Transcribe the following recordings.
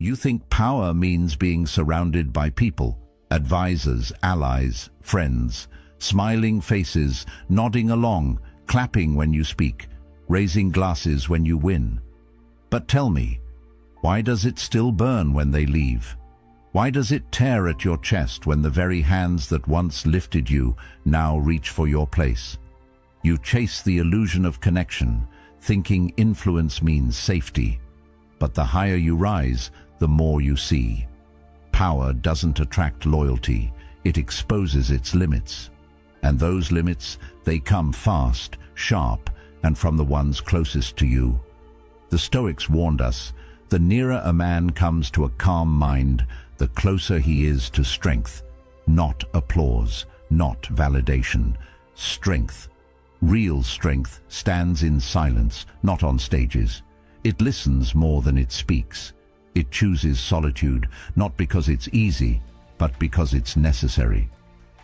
You think power means being surrounded by people, advisors, allies, friends, smiling faces, nodding along, clapping when you speak, raising glasses when you win. But tell me, why does it still burn when they leave? Why does it tear at your chest when the very hands that once lifted you now reach for your place? You chase the illusion of connection, thinking influence means safety. But the higher you rise, the more you see. Power doesn't attract loyalty, it exposes its limits. And those limits, they come fast, sharp, and from the ones closest to you. The Stoics warned us, the nearer a man comes to a calm mind, the closer he is to strength. Not applause, not validation. Strength. Real strength stands in silence, not on stages. It listens more than it speaks. It chooses solitude, not because it's easy, but because it's necessary.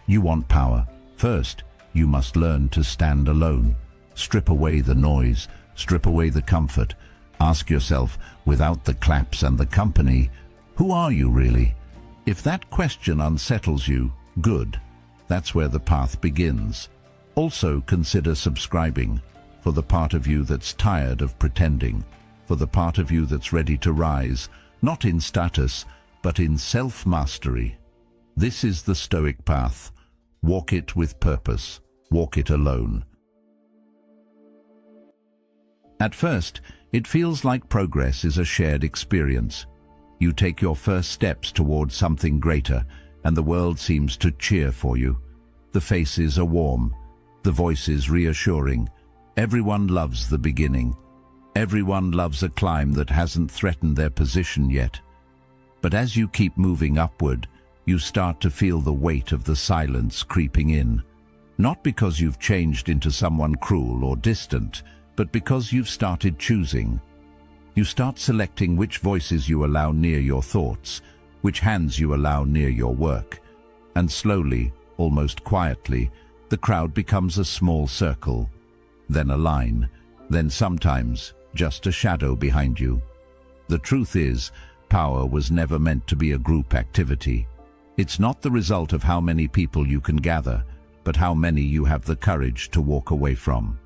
You want power. First, you must learn to stand alone. Strip away the noise, strip away the comfort. Ask yourself, without the claps and the company, who are you really? If that question unsettles you, good. That's where the path begins. Also consider subscribing, for the part of you that's tired of pretending, for the part of you that's ready to rise, not in status, but in self-mastery. This is the Stoic path. Walk it with purpose. Walk it alone. At first, it feels like progress is a shared experience. You take your first steps towards something greater, and the world seems to cheer for you. The faces are warm, the voices reassuring. Everyone loves the beginning. Everyone loves a climb that hasn't threatened their position yet. But as you keep moving upward, you start to feel the weight of the silence creeping in. Not because you've changed into someone cruel or distant, but because you've started choosing. You start selecting which voices you allow near your thoughts, which hands you allow near your work. And slowly, almost quietly, the crowd becomes a small circle, then a line, then sometimes just a shadow behind you. The truth is, power was never meant to be a group activity. It's not the result of how many people you can gather, but how many you have the courage to walk away from.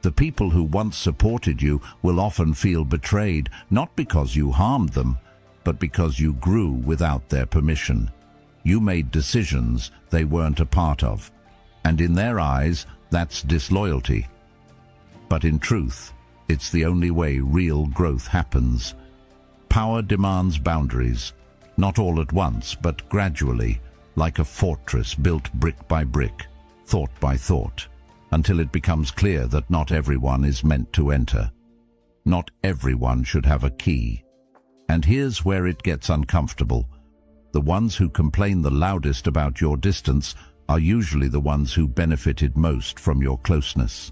The people who once supported you will often feel betrayed, not because you harmed them, but because you grew without their permission. You made decisions they weren't a part of, and in their eyes, that's disloyalty. But in truth, it's the only way real growth happens. Power demands boundaries, not all at once, but gradually, like a fortress built brick by brick, thought by thought, until it becomes clear that not everyone is meant to enter. Not everyone should have a key. And here's where it gets uncomfortable. The ones who complain the loudest about your distance are usually the ones who benefited most from your closeness.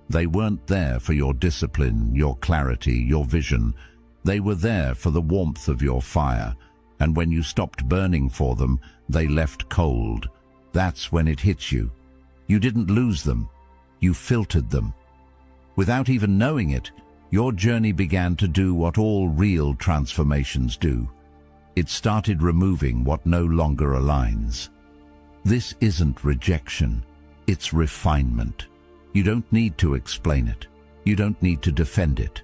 They weren't there for your discipline, your clarity, your vision. They were there for the warmth of your fire, and when you stopped burning for them, they left cold. That's when it hits you. You didn't lose them. You filtered them. Without even knowing it, your journey began to do what all real transformations do. It started removing what no longer aligns. This isn't rejection, it's refinement. You don't need to explain it. You don't need to defend it.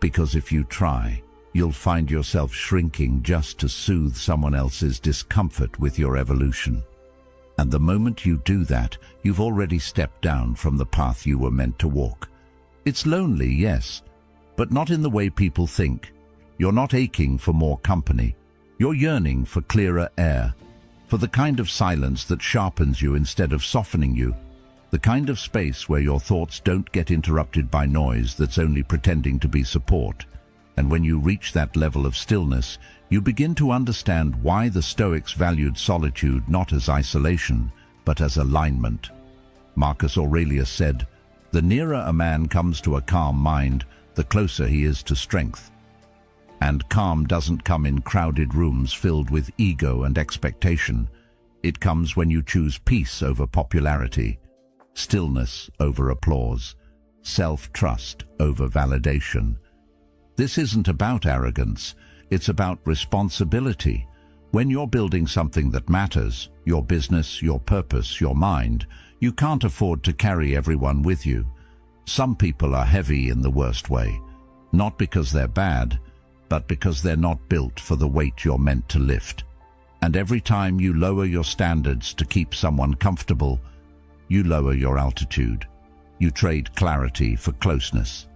Because if you try, you'll find yourself shrinking just to soothe someone else's discomfort with your evolution. And the moment you do that, you've already stepped down from the path you were meant to walk. It's lonely, yes, but not in the way people think. You're not aching for more company. You're yearning for clearer air, for the kind of silence that sharpens you instead of softening you, the kind of space where your thoughts don't get interrupted by noise that's only pretending to be support. And when you reach that level of stillness, you begin to understand why the Stoics valued solitude not as isolation, but as alignment. Marcus Aurelius said, "The nearer a man comes to a calm mind, the closer he is to strength." And calm doesn't come in crowded rooms filled with ego and expectation. It comes when you choose peace over popularity, stillness over applause, self-trust over validation. This isn't about arrogance. It's about responsibility. When you're building something that matters, your business, your purpose, your mind, you can't afford to carry everyone with you. Some people are heavy in the worst way, not because they're bad, but because they're not built for the weight you're meant to lift. And every time you lower your standards to keep someone comfortable, you lower your altitude. You trade clarity for closeness.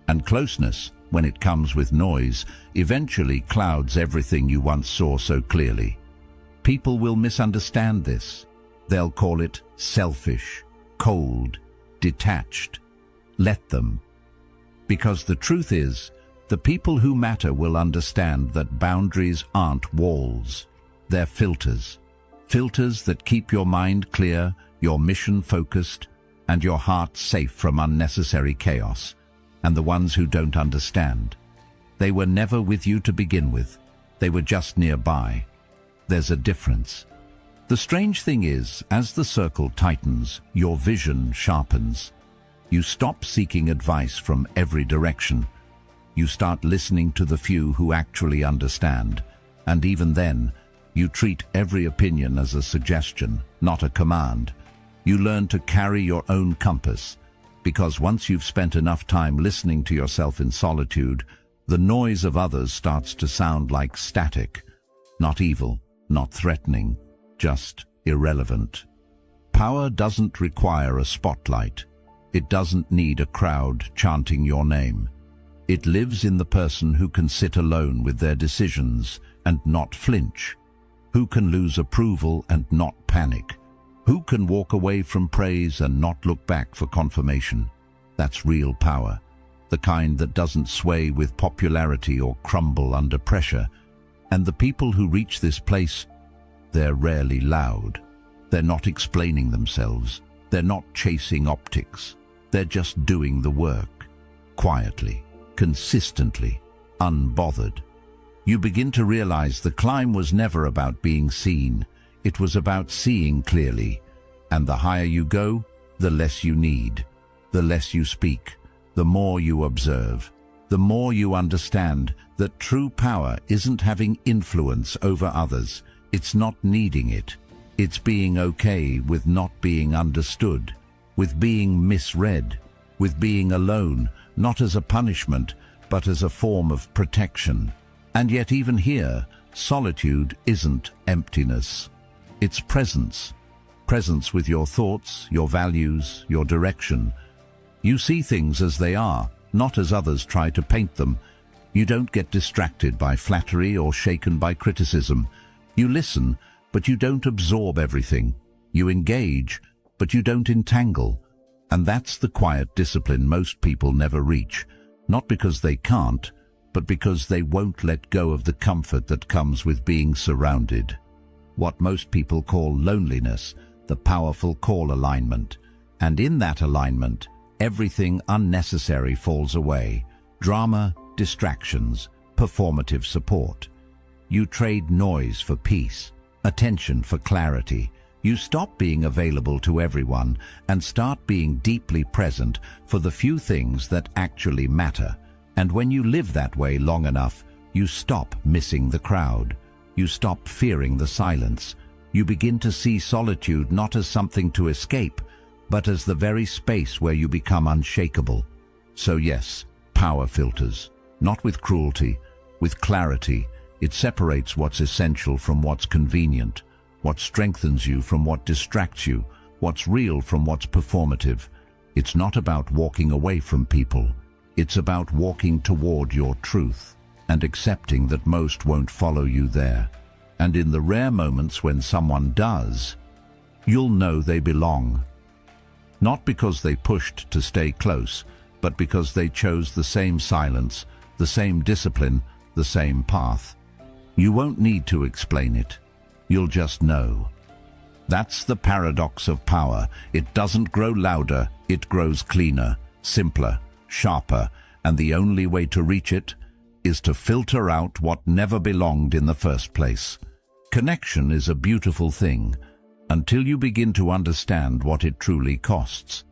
And closeness, when it comes with noise, eventually clouds everything you once saw so clearly. People will misunderstand this. They'll call it selfish, cold, detached. Let them. Because the truth is, the people who matter will understand that boundaries aren't walls. They're filters. Filters that keep your mind clear, your mission focused, and your heart safe from unnecessary chaos. And the ones who don't understand, they were never with you to begin with. They were just nearby. There's a difference. The strange thing is, as the circle tightens, your vision sharpens. You stop seeking advice from every direction. You start listening to the few who actually understand. And even then, you treat every opinion as a suggestion, not a command. You learn to carry your own compass, because once you've spent enough time listening to yourself in solitude, the noise of others starts to sound like static, not evil, not threatening, just irrelevant. Power doesn't require a spotlight. It doesn't need a crowd chanting your name. It lives in the person who can sit alone with their decisions and not flinch, who can lose approval and not panic, who can walk away from praise and not look back for confirmation. That's real power, the kind that doesn't sway with popularity or crumble under pressure. And the people who reach this place, they're rarely loud. They're not explaining themselves. They're not chasing optics. They're just doing the work, quietly, consistently, unbothered. You begin to realize the climb was never about being seen. It was about seeing clearly. And the higher you go, the less you need, the less you speak, the more you observe, the more you understand that true power isn't having influence over others. It's not needing it. It's being okay with not being understood, with being misread, with being alone, not as a punishment, but as a form of protection. And yet even here, solitude isn't emptiness. It's presence. Presence with your thoughts, your values, your direction. You see things as they are, not as others try to paint them. You don't get distracted by flattery or shaken by criticism. You listen, but you don't absorb everything. You engage, but you don't entangle. And that's the quiet discipline most people never reach, not because they can't, but because they won't let go of the comfort that comes with being surrounded. What most people call loneliness, the powerful call alignment. And in that alignment, everything unnecessary falls away. Drama, distractions, performative support. You trade noise for peace, attention for clarity. You stop being available to everyone and start being deeply present for the few things that actually matter. And when you live that way long enough, you stop missing the crowd. You stop fearing the silence. You begin to see solitude not as something to escape, but as the very space where you become unshakable. So yes, power filters, not with cruelty, with clarity. It separates what's essential from what's convenient, what strengthens you from what distracts you, what's real from what's performative. It's not about walking away from people. It's about walking toward your truth and accepting that most won't follow you there. And in the rare moments when someone does, you'll know they belong. Not because they pushed to stay close, but because they chose the same silence, the same discipline, the same path. You won't need to explain it. You'll just know. That's the paradox of power. It doesn't grow louder, it grows cleaner, simpler, sharper, and the only way to reach it is to filter out what never belonged in the first place. Connection is a beautiful thing, until you begin to understand what it truly costs.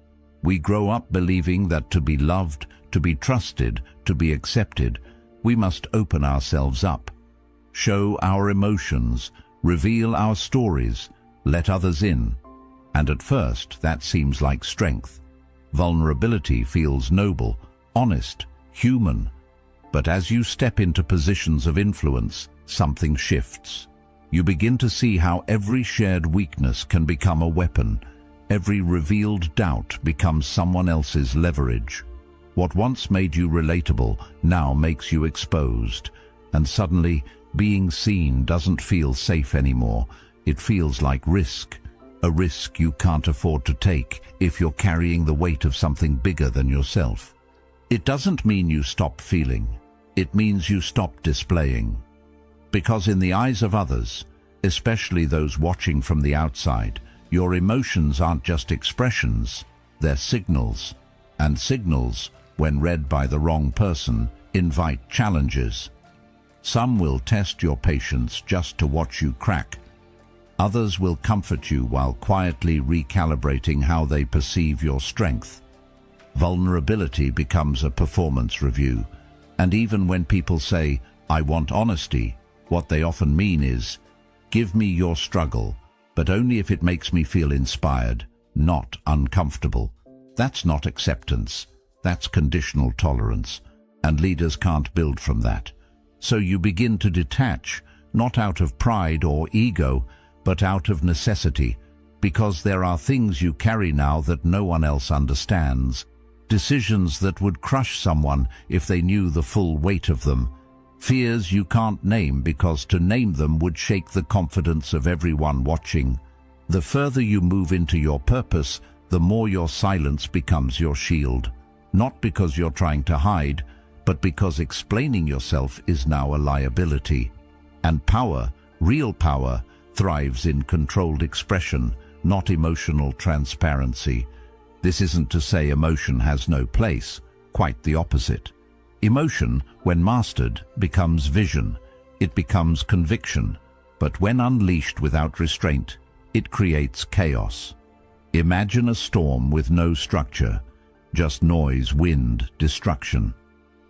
We grow up believing that to be loved, to be trusted, to be accepted, we must open ourselves up, show our emotions, reveal our stories, let others in. And at first, that seems like strength. Vulnerability feels noble, honest, human. But as you step into positions of influence, something shifts. You begin to see how every shared weakness can become a weapon. Every revealed doubt becomes someone else's leverage. What once made you relatable now makes you exposed. And suddenly, being seen doesn't feel safe anymore. It feels like risk. A risk you can't afford to take if you're carrying the weight of something bigger than yourself. It doesn't mean you stop feeling. It means you stop displaying. Because in the eyes of others, especially those watching from the outside, your emotions aren't just expressions, they're signals. And signals, when read by the wrong person, invite challenges. Some will test your patience just to watch you crack. Others will comfort you while quietly recalibrating how they perceive your strength. Vulnerability becomes a performance review. And even when people say, "I want honesty," what they often mean is, "Give me your struggle, but only if it makes me feel inspired, not uncomfortable." That's not acceptance. That's conditional tolerance. And leaders can't build from that. So you begin to detach, not out of pride or ego, but out of necessity, because there are things you carry now that no one else understands. Decisions that would crush someone if they knew the full weight of them. Fears you can't name because to name them would shake the confidence of everyone watching. The further you move into your purpose, the more your silence becomes your shield. Not because you're trying to hide, but because explaining yourself is now a liability. And power, real power, thrives in controlled expression, not emotional transparency. This isn't to say emotion has no place, quite the opposite. Emotion, when mastered, becomes vision. It becomes conviction. But when unleashed without restraint, it creates chaos. Imagine a storm with no structure, just noise, wind, destruction.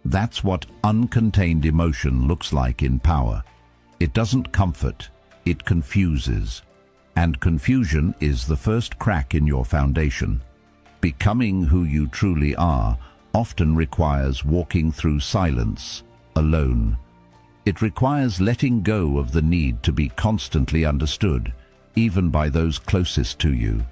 That's what uncontained emotion looks like in power. It doesn't comfort, it confuses. And confusion is the first crack in your foundation. Becoming who you truly are often requires walking through silence, alone. It requires letting go of the need to be constantly understood, even by those closest to you.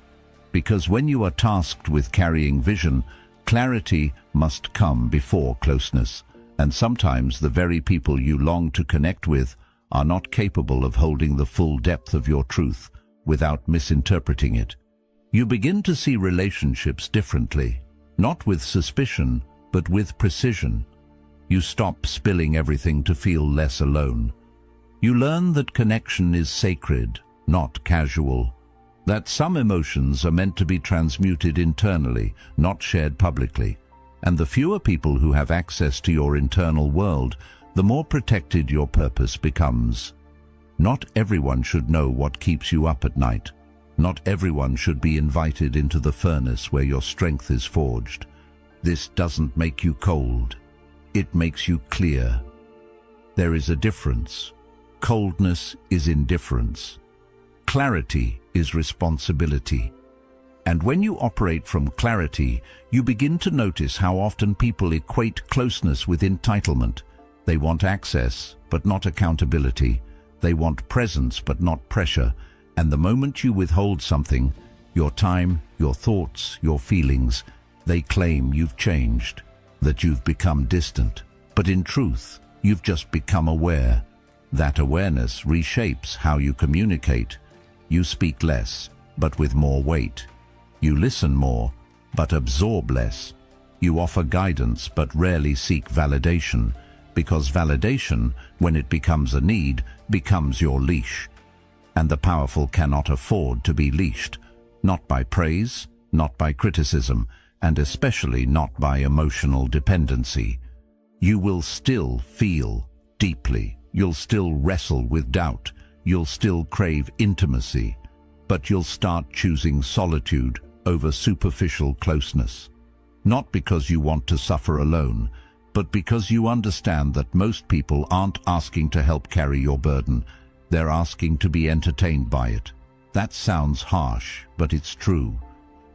Because when you are tasked with carrying vision, clarity must come before closeness, and sometimes the very people you long to connect with are not capable of holding the full depth of your truth without misinterpreting it. You begin to see relationships differently, not with suspicion, but with precision. You stop spilling everything to feel less alone. You learn that connection is sacred, not casual. That some emotions are meant to be transmuted internally, not shared publicly. And the fewer people who have access to your internal world, the more protected your purpose becomes. Not everyone should know what keeps you up at night. Not everyone should be invited into the furnace where your strength is forged. This doesn't make you cold. It makes you clear. There is a difference. Coldness is indifference. Clarity is responsibility. And when you operate from clarity, you begin to notice how often people equate closeness with entitlement. They want access, but not accountability. They want presence, but not pressure. And the moment you withhold something, your time, your thoughts, your feelings, they claim you've changed, that you've become distant. But in truth, you've just become aware. That awareness reshapes how you communicate. You speak less, but with more weight. You listen more, but absorb less. You offer guidance, but rarely seek validation, because validation, when it becomes a need, becomes your leash. And the powerful cannot afford to be leashed, not by praise, not by criticism, and especially not by emotional dependency. You will still feel deeply. You'll still wrestle with doubt. You'll still crave intimacy, but you'll start choosing solitude over superficial closeness. Not because you want to suffer alone, but because you understand that most people aren't asking to help carry your burden, they're asking to be entertained by it. That sounds harsh, but it's true.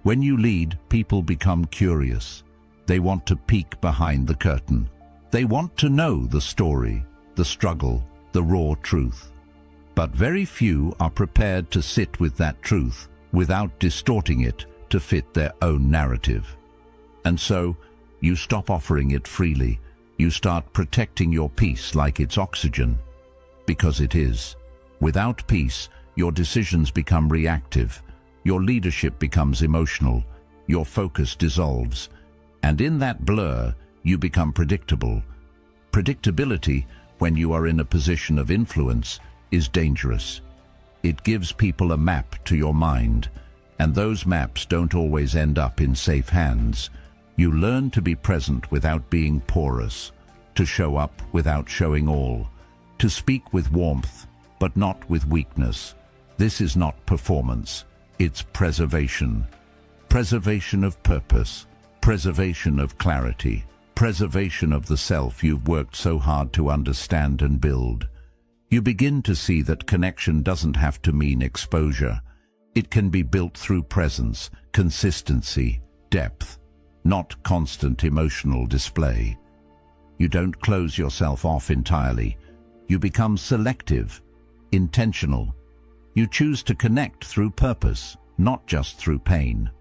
When you lead, people become curious. They want to peek behind the curtain. They want to know the story, the struggle, the raw truth. But very few are prepared to sit with that truth without distorting it to fit their own narrative. And so, you stop offering it freely. You start protecting your peace like it's oxygen. Because it is. Without peace, your decisions become reactive. Your leadership becomes emotional. Your focus dissolves. And in that blur, you become predictable. Predictability, when you are in a position of influence, is dangerous. It gives people a map to your mind, and those maps don't always end up in safe hands. You learn to be present without being porous, to show up without showing all, to speak with warmth, but not with weakness. This is not performance, it's preservation. Preservation of purpose, preservation of clarity, preservation of the self you've worked so hard to understand and build. You begin to see that connection doesn't have to mean exposure. It can be built through presence, consistency, depth, not constant emotional display. You don't close yourself off entirely. You become selective, intentional. You choose to connect through purpose, not just through pain.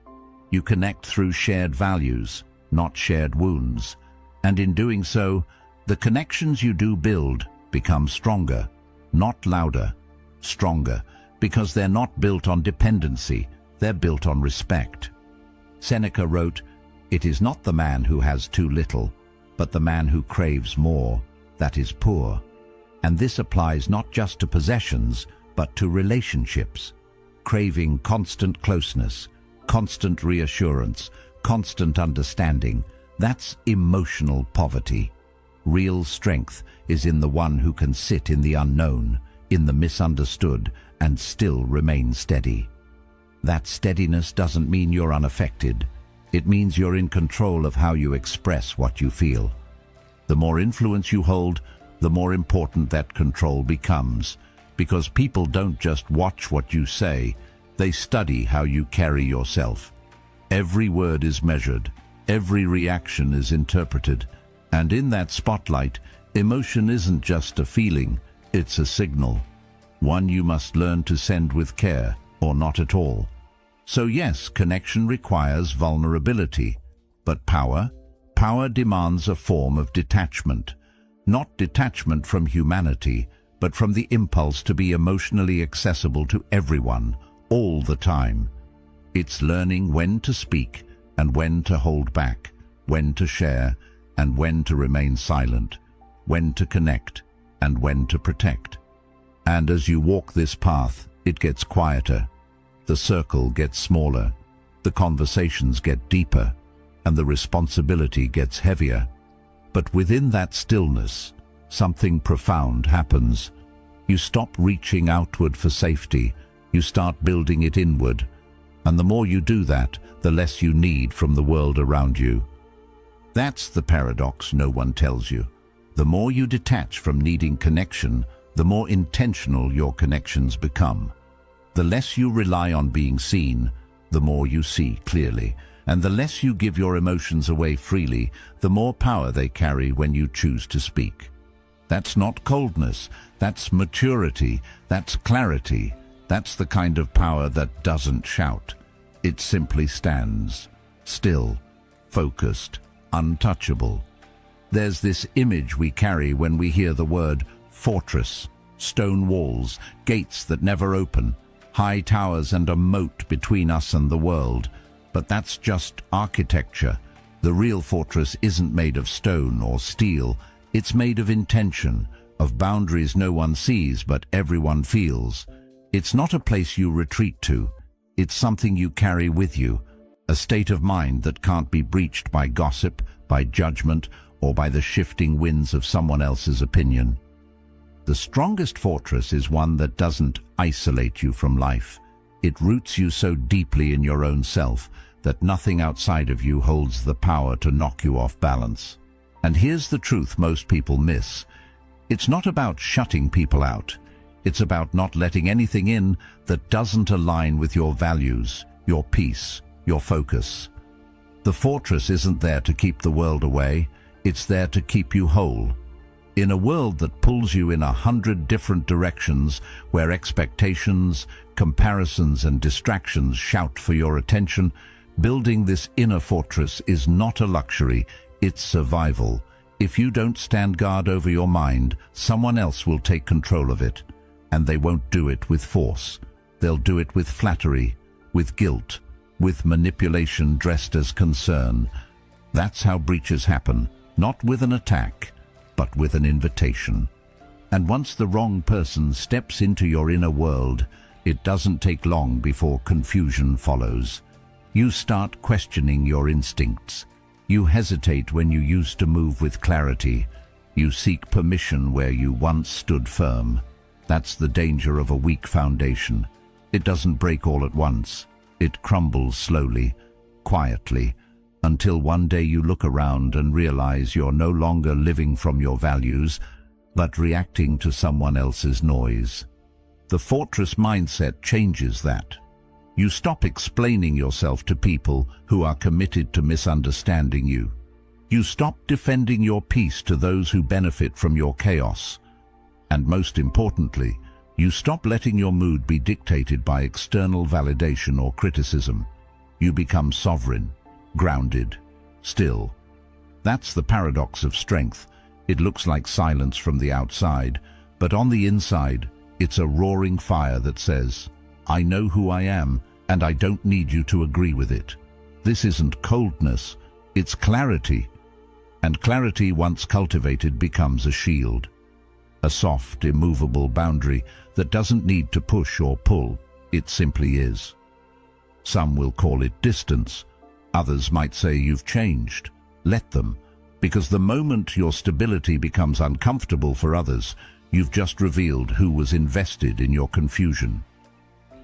You connect through shared values, not shared wounds. And in doing so, the connections you do build become stronger, not louder, stronger, because they're not built on dependency, they're built on respect. Seneca wrote, "It is not the man who has too little, but the man who craves more, that is poor." And this applies not just to possessions, but to relationships. Craving constant closeness, constant reassurance, constant understanding, that's emotional poverty. Real strength is in the one who can sit in the unknown, in the misunderstood, and still remain steady. That steadiness doesn't mean you're unaffected. It means you're in control of how you express what you feel. The more influence you hold, the more important that control becomes, because people don't just watch what you say, they study how you carry yourself. Every word is measured, every reaction is interpreted, and in that spotlight, emotion isn't just a feeling, it's a signal. One you must learn to send with care, or not at all. So yes, connection requires vulnerability, but power demands a form of detachment. Not detachment from humanity, but from the impulse to be emotionally accessible to everyone, all the time. It's learning when to speak and when to hold back, when to share and when to remain silent, when to connect and when to protect. And as you walk this path, it gets quieter. The circle gets smaller, the conversations get deeper, and the responsibility gets heavier. But within that stillness, something profound happens. You stop reaching outward for safety, you start building it inward. And the more you do that, the less you need from the world around you. That's the paradox no one tells you. The more you detach from needing connection, the more intentional your connections become. The less you rely on being seen, the more you see clearly. And the less you give your emotions away freely, the more power they carry when you choose to speak. That's not coldness, that's maturity, that's clarity. That's the kind of power that doesn't shout. It simply stands, still, focused, untouchable. There's this image we carry when we hear the word fortress, stone walls, gates that never open, high towers and a moat between us and the world. But that's just architecture. The real fortress isn't made of stone or steel. It's made of intention, of boundaries no one sees but everyone feels. It's not a place you retreat to. It's something you carry with you, a state of mind that can't be breached by gossip, by judgment, or by the shifting winds of someone else's opinion. The strongest fortress is one that doesn't isolate you from life. It roots you so deeply in your own self that nothing outside of you holds the power to knock you off balance. And here's the truth most people miss. It's not about shutting people out. It's about not letting anything in that doesn't align with your values, your peace, your focus. The fortress isn't there to keep the world away. It's there to keep you whole. In a world that pulls you in 100 different directions, where expectations, comparisons, and distractions shout for your attention, building this inner fortress is not a luxury, it's survival. If you don't stand guard over your mind, someone else will take control of it. And they won't do it with force. They'll do it with flattery, with guilt, with manipulation dressed as concern. That's how breaches happen, not with an attack, but with an invitation. And once the wrong person steps into your inner world, it doesn't take long before confusion follows. You start questioning your instincts. You hesitate when you used to move with clarity. You seek permission where you once stood firm. That's the danger of a weak foundation. It doesn't break all at once. It crumbles slowly, quietly, until one day you look around and realize you're no longer living from your values, but reacting to someone else's noise. The fortress mindset changes that. You stop explaining yourself to people who are committed to misunderstanding you. You stop defending your peace to those who benefit from your chaos. And most importantly, you stop letting your mood be dictated by external validation or criticism. You become sovereign, grounded, still. That's the paradox of strength. It looks like silence from the outside, but on the inside, it's a roaring fire that says, I know who I am, and I don't need you to agree with it. This isn't coldness, it's clarity. And clarity, once cultivated, becomes a shield. A soft, immovable boundary that doesn't need to push or pull, it simply is. Some will call it distance. Others might say you've changed. Let them, because the moment your stability becomes uncomfortable for others, you've just revealed who was invested in your confusion.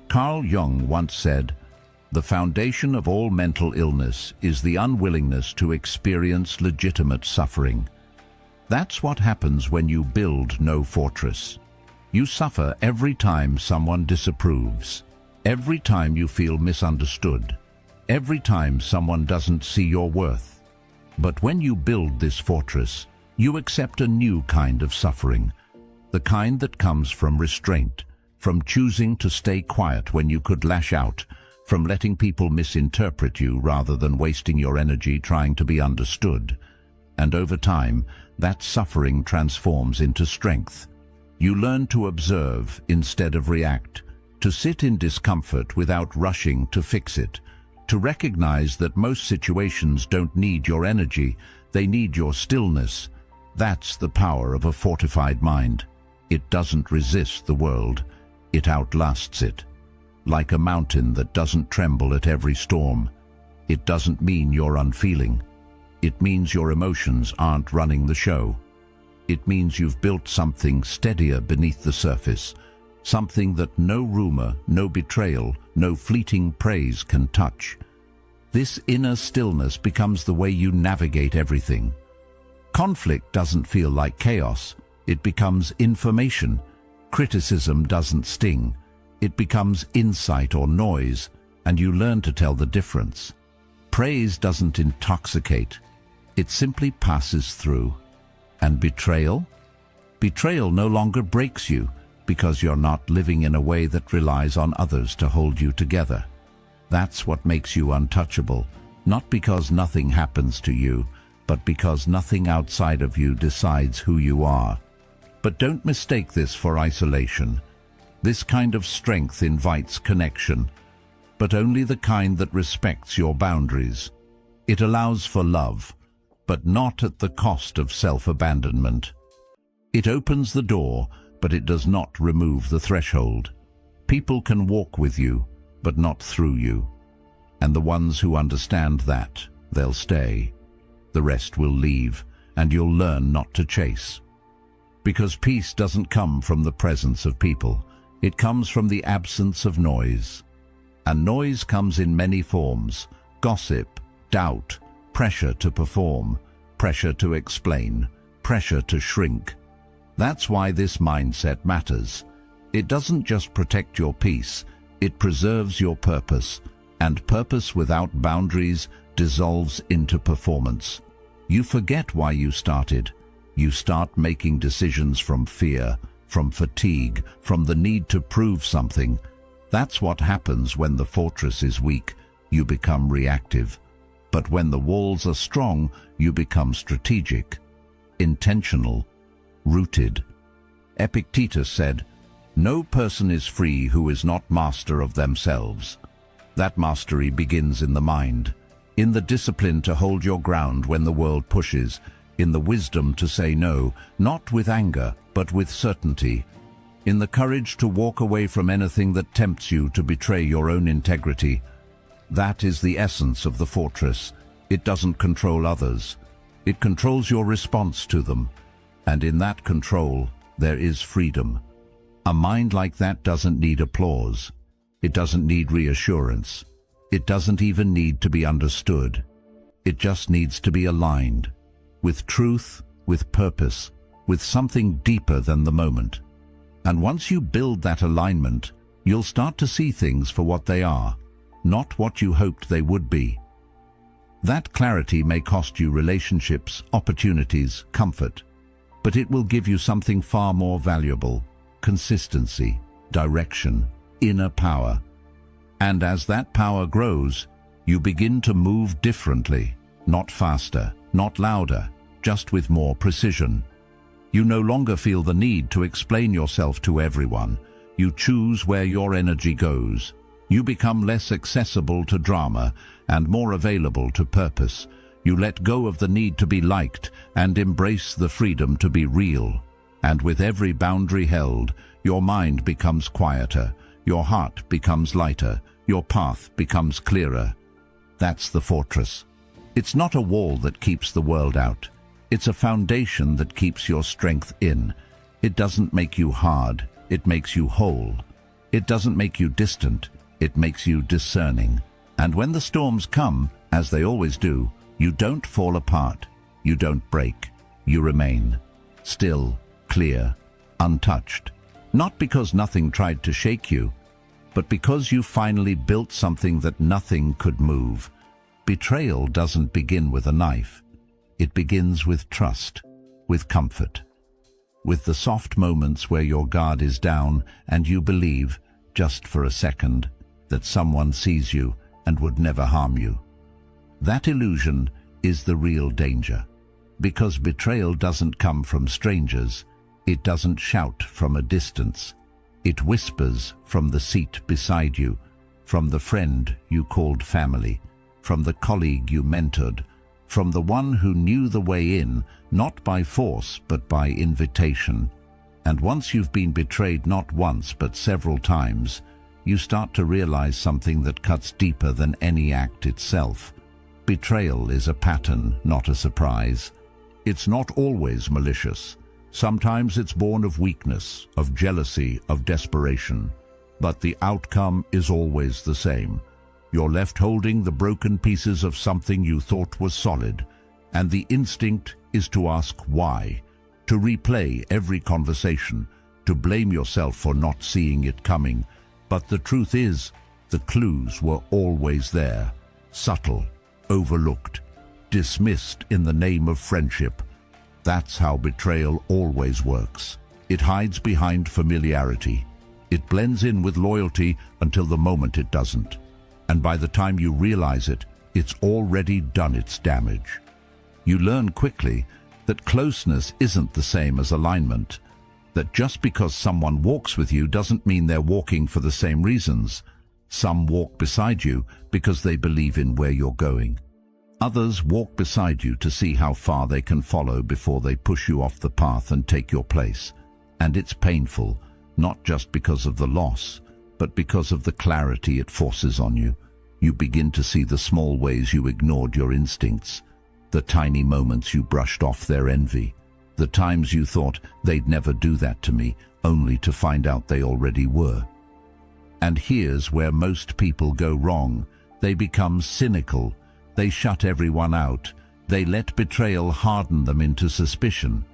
Carl Jung once said, "The foundation of all mental illness is the unwillingness to experience legitimate suffering." That's what happens when you build no fortress. You suffer every time someone disapproves, every time you feel misunderstood, every time someone doesn't see your worth. But when you build this fortress, you accept a new kind of suffering, the kind that comes from restraint, from choosing to stay quiet when you could lash out, from letting people misinterpret you rather than wasting your energy trying to be understood. And over time, that suffering transforms into strength. You learn to observe instead of react, to sit in discomfort without rushing to fix it, to recognize that most situations don't need your energy, they need your stillness. That's the power of a fortified mind. It doesn't resist the world, it outlasts it. Like a mountain that doesn't tremble at every storm. It doesn't mean you're unfeeling. It means your emotions aren't running the show. It means you've built something steadier beneath the surface, something that no rumor, no betrayal, no fleeting praise can touch. This inner stillness becomes the way you navigate everything. Conflict doesn't feel like chaos, it becomes information. Criticism doesn't sting, it becomes insight or noise, and you learn to tell the difference. Praise doesn't intoxicate, it simply passes through. And betrayal? Betrayal no longer breaks you because you're not living in a way that relies on others to hold you together. That's what makes you untouchable, not because nothing happens to you, but because nothing outside of you decides who you are. But don't mistake this for isolation. This kind of strength invites connection, but only the kind that respects your boundaries. It allows for love, but not at the cost of self-abandonment. It opens the door, but it does not remove the threshold. People can walk with you, but not through you. And the ones who understand that, they'll stay. The rest will leave, and you'll learn not to chase. Because peace doesn't come from the presence of people. It comes from the absence of noise. And noise comes in many forms: gossip, doubt, pressure to perform. pressure to explain, pressure to shrink. That's why this mindset matters. It doesn't just protect your peace, it preserves your purpose, and purpose without boundaries dissolves into performance. You forget why you started. You start making decisions from fear, from fatigue, from the need to prove something. That's what happens when the fortress is weak. You become reactive. But when the walls are strong, you become strategic, intentional, rooted. Epictetus said, "No person is free who is not master of themselves." That mastery begins in the mind, in the discipline to hold your ground when the world pushes, in the wisdom to say no, not with anger, but with certainty, in the courage to walk away from anything that tempts you to betray your own integrity. That is the essence of the fortress. It doesn't control others. It controls your response to them. And in that control, there is freedom. A mind like that doesn't need applause. It doesn't need reassurance. It doesn't even need to be understood. It just needs to be aligned with truth, with purpose, with something deeper than the moment. And once you build that alignment, you'll start to see things for what they are, not what you hoped they would be. That clarity may cost you relationships, opportunities, comfort, but it will give you something far more valuable: consistency, direction, inner power. And as that power grows, you begin to move differently, not faster, not louder, just with more precision. You no longer feel the need to explain yourself to everyone. You choose where your energy goes. You become less accessible to drama and more available to purpose. You let go of the need to be liked and embrace the freedom to be real. And with every boundary held, your mind becomes quieter, your heart becomes lighter, your path becomes clearer. That's the fortress. It's not a wall that keeps the world out. It's a foundation that keeps your strength in. It doesn't make you hard, it makes you whole. It doesn't make you distant, it makes you discerning. And when the storms come, as they always do, you don't fall apart, you don't break, you remain. Still, clear, untouched. Not because nothing tried to shake you, but because you finally built something that nothing could move. Betrayal doesn't begin with a knife. It begins with trust, with comfort, with the soft moments where your guard is down and you believe, just for a second, that someone sees you and would never harm you. That illusion is the real danger, because betrayal doesn't come from strangers. It doesn't shout from a distance. It whispers from the seat beside you, from the friend you called family, from the colleague you mentored, from the one who knew the way in, not by force but by invitation. And once you've been betrayed not once but several times, you start to realize something that cuts deeper than any act itself. Betrayal is a pattern, not a surprise. It's not always malicious. Sometimes it's born of weakness, of jealousy, of desperation. But the outcome is always the same. You're left holding the broken pieces of something you thought was solid, and the instinct is to ask why, to replay every conversation, to blame yourself for not seeing it coming. But the truth is, the clues were always there, subtle, overlooked, dismissed in the name of friendship. That's how betrayal always works. It hides behind familiarity. It blends in with loyalty until the moment it doesn't. And by the time you realize it, it's already done its damage. You learn quickly that closeness isn't the same as alignment, that just because someone walks with you doesn't mean they're walking for the same reasons. Some walk beside you because they believe in where you're going. Others walk beside you to see how far they can follow before they push you off the path and take your place. And it's painful, not just because of the loss, but because of the clarity it forces on you. You begin to see the small ways you ignored your instincts, the tiny moments you brushed off their envy, the times you thought they'd never do that to me, only to find out they already were. And here's where most people go wrong. They become cynical. They shut everyone out. They let betrayal harden them into suspicion.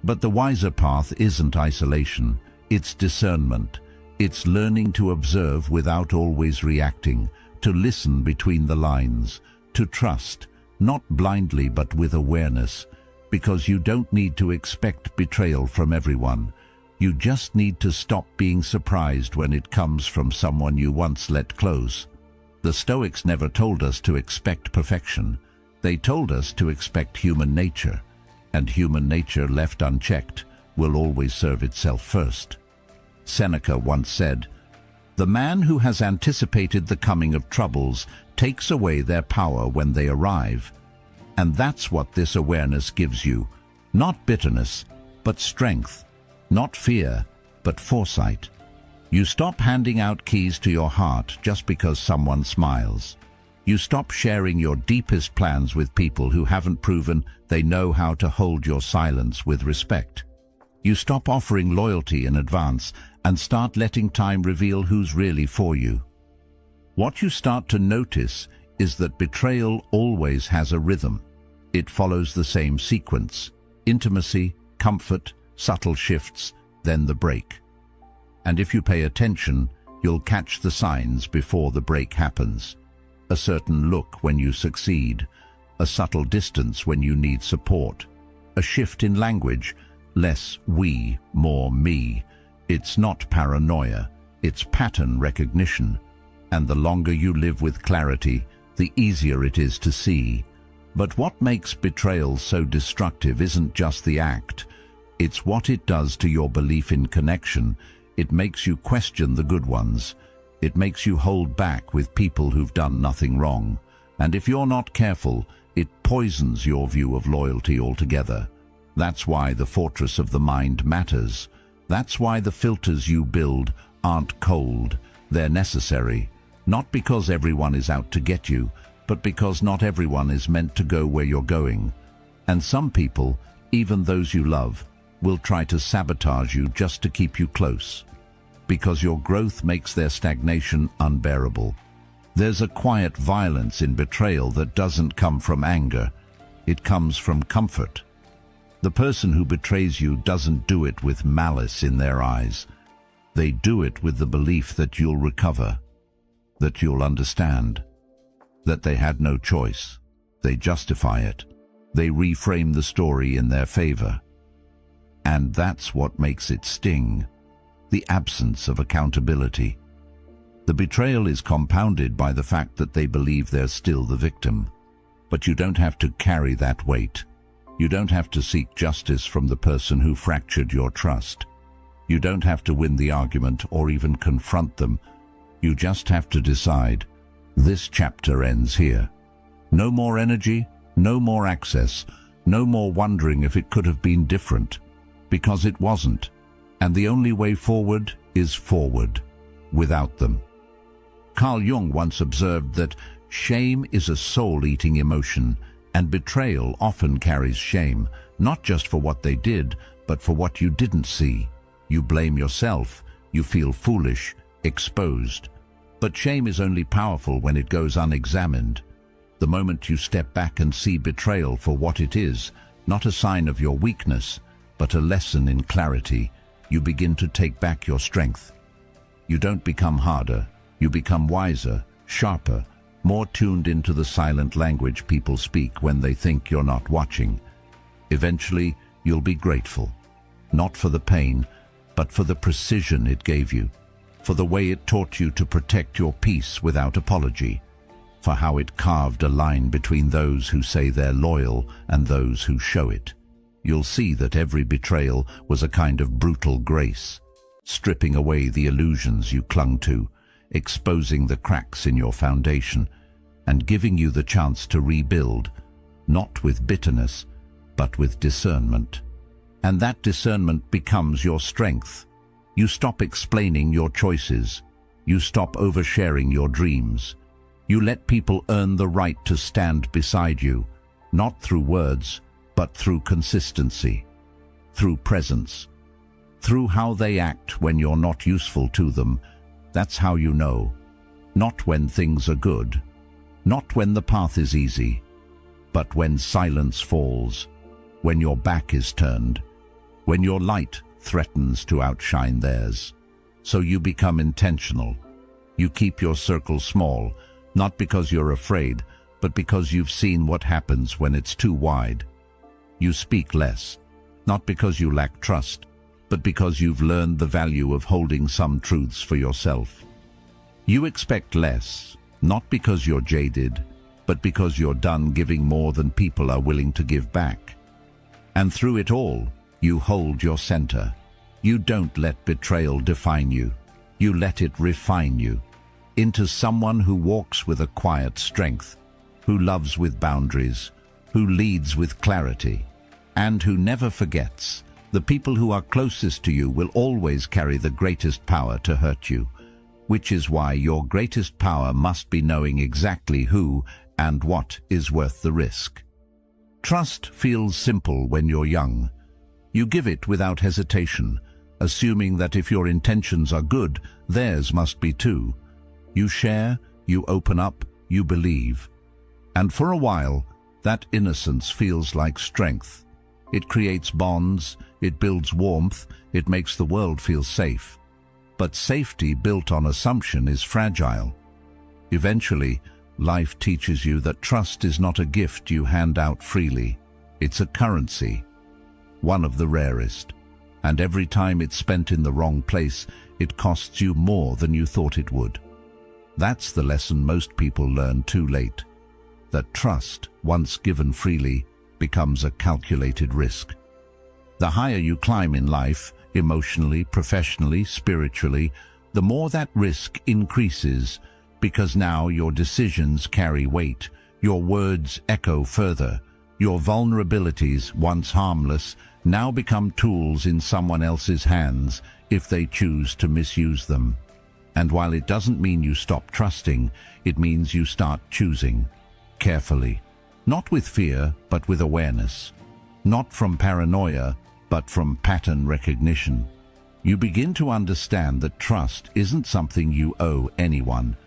But the wiser path isn't isolation, it's discernment. It's learning to observe without always reacting, to listen between the lines, to trust, not blindly but with awareness, because you don't need to expect betrayal from everyone. You just need to stop being surprised when it comes from someone you once let close. The Stoics never told us to expect perfection. They told us to expect human nature, and human nature left unchecked will always serve itself first. Seneca once said, "The man who has anticipated the coming of troubles takes away their power when they arrive." And that's what this awareness gives you. Not bitterness, but strength. Not fear, but foresight. You stop handing out keys to your heart just because someone smiles. You stop sharing your deepest plans with people who haven't proven they know how to hold your silence with respect. You stop offering loyalty in advance and start letting time reveal who's really for you. What you start to notice is that betrayal always has a rhythm. It follows the same sequence: intimacy, comfort, subtle shifts, then the break. And if you pay attention, you'll catch the signs before the break happens. A certain look when you succeed, a subtle distance when you need support, a shift in language, less we, more me. It's not paranoia, it's pattern recognition. And the longer you live with clarity, the easier it is to see. But what makes betrayal so destructive isn't just the act. It's what it does to your belief in connection. It makes you question the good ones. It makes you hold back with people who've done nothing wrong. And if you're not careful, it poisons your view of loyalty altogether. That's why the fortress of the mind matters. That's why the filters you build aren't cold. They're necessary. Not because everyone is out to get you, but because not everyone is meant to go where you're going. And some people, even those you love, will try to sabotage you just to keep you close, because your growth makes their stagnation unbearable. There's a quiet violence in betrayal that doesn't come from anger. It comes from comfort. The person who betrays you doesn't do it with malice in their eyes. They do it with the belief that you'll recover, that you'll understand, that they had no choice. They justify it. They reframe the story in their favor. And that's what makes it sting: the absence of accountability. The betrayal is compounded by the fact that they believe they're still the victim. But you don't have to carry that weight. You don't have to seek justice from the person who fractured your trust. You don't have to win the argument or even confront them. You just have to decide, this chapter ends here. No more energy, no more access, no more wondering if it could have been different. Because it wasn't, and the only way forward is forward, without them. Carl Jung once observed that shame is a soul-eating emotion, and betrayal often carries shame, not just for what they did, but for what you didn't see. You blame yourself, you feel foolish, exposed. But shame is only powerful when it goes unexamined. The moment you step back and see betrayal for what it is, not a sign of your weakness, but a lesson in clarity, you begin to take back your strength. You don't become harder, you become wiser, sharper, more tuned into the silent language people speak when they think you're not watching. Eventually, you'll be grateful, not for the pain, but for the precision it gave you, for the way it taught you to protect your peace without apology, for how it carved a line between those who say they're loyal and those who show it. You'll see that every betrayal was a kind of brutal grace, stripping away the illusions you clung to, exposing the cracks in your foundation, and giving you the chance to rebuild, not with bitterness, but with discernment. And that discernment becomes your strength. You stop explaining your choices. You stop oversharing your dreams. You let people earn the right to stand beside you, not through words, but through consistency, through presence, through how they act when you're not useful to them. That's how you know. Not when things are good, not when the path is easy, but when silence falls, when your back is turned, when your light threatens to outshine theirs. So you become intentional. You keep your circle small, not because you're afraid, but because you've seen what happens when it's too wide. You speak less, not because you lack trust, but because you've learned the value of holding some truths for yourself. You expect less, not because you're jaded, but because you're done giving more than people are willing to give back. And through it all, you hold your center. You don't let betrayal define you. You let it refine you into someone who walks with a quiet strength, who loves with boundaries, who leads with clarity, and who never forgets. The people who are closest to you will always carry the greatest power to hurt you, which is why your greatest power must be knowing exactly who and what is worth the risk. Trust feels simple when you're young. You give it without hesitation, assuming that if your intentions are good, theirs must be too. You share, you open up, you believe. And for a while, that innocence feels like strength. It creates bonds, it builds warmth, it makes the world feel safe. But safety built on assumption is fragile. Eventually, life teaches you that trust is not a gift you hand out freely. It's a currency, one of the rarest. And every time it's spent in the wrong place, it costs you more than you thought it would. That's the lesson most people learn too late. That trust, once given freely, becomes a calculated risk. The higher you climb in life, emotionally, professionally, spiritually, the more that risk increases, because now your decisions carry weight, your words echo further, your vulnerabilities, once harmless, now become tools in someone else's hands if they choose to misuse them. And while it doesn't mean you stop trusting, it means you start choosing carefully, not with fear, but with awareness, not from paranoia, but from pattern recognition. You begin to understand that trust isn't something you owe anyone.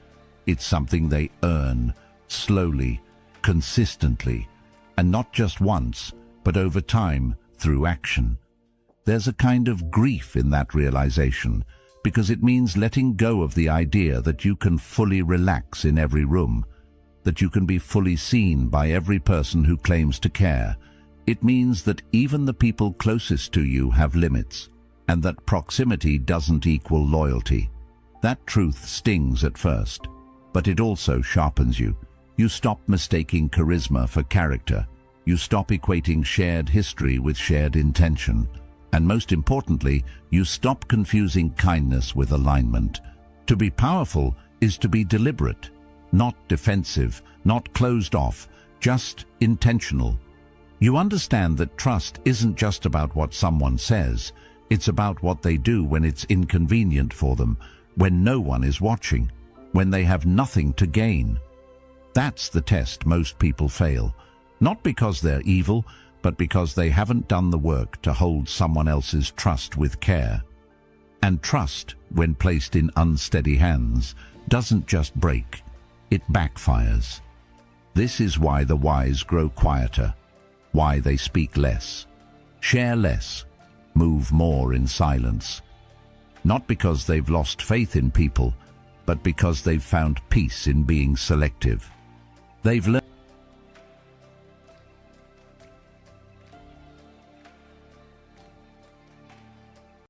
It's something they earn, slowly, consistently, and not just once, but over time, through action. There's a kind of grief in that realization, because it means letting go of the idea that you can fully relax in every room, that you can be fully seen by every person who claims to care. It means that even the people closest to you have limits, and that proximity doesn't equal loyalty. That truth stings at first, but it also sharpens you. You stop mistaking charisma for character. You stop equating shared history with shared intention. And most importantly, you stop confusing kindness with alignment. To be powerful is to be deliberate, not defensive, not closed off, just intentional. You understand that trust isn't just about what someone says, it's about what they do when it's inconvenient for them, when no one is watching, when they have nothing to gain. That's the test most people fail, not because they're evil, but because they haven't done the work to hold someone else's trust with care. And trust, when placed in unsteady hands, doesn't just break, it backfires. This is why the wise grow quieter, why they speak less, share less, move more in silence. Not because they've lost faith in people, but because they've found peace in being selective. They've learned